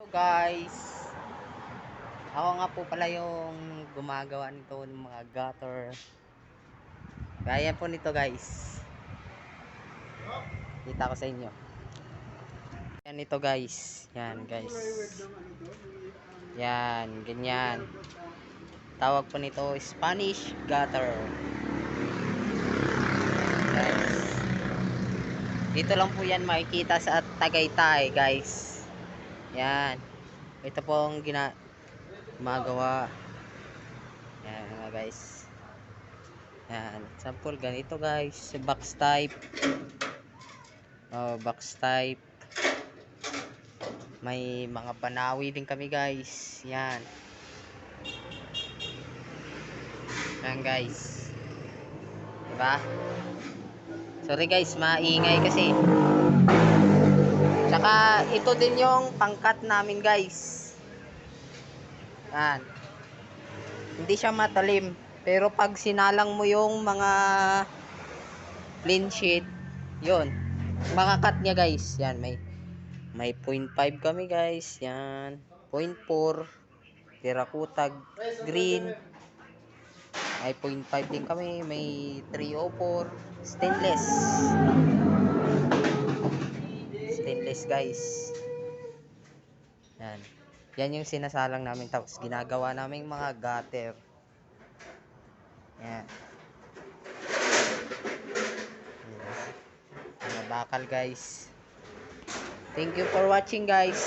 Guys, ako nga po pala yung gumagawa nito ng mga gutter. Gaya po nito guys, kita ko sa inyo. Yan ito guys, yan guys, yan ganyan, tawag po nito Spanish gutter guys. Dito lang po yan makikita sa Tagaytay guys. Yan, ito po ang gumagawa. Yan mga guys. Yan, sample ganito guys, box type. Oh, box type. May mga panawi din kami guys. Yan. Yan guys. Diba? Sorry guys, maingay kasi. Tsaka ito din yung pangkat namin guys. Yan. Hindi siya matalim. Pero pag sinalang mo yung mga clean sheet, yun. Mga cut niya guys. Yan, may 0.5 kami guys. Yan. 0.4. Terracotta green. May 0.5 din kami. May 304. Stainless. Stainless guys. Yan. Yan yung sinasalang namin. Tapos ginagawa namin mga gutter. Yan. Mga bakal guys. Thank you for watching guys.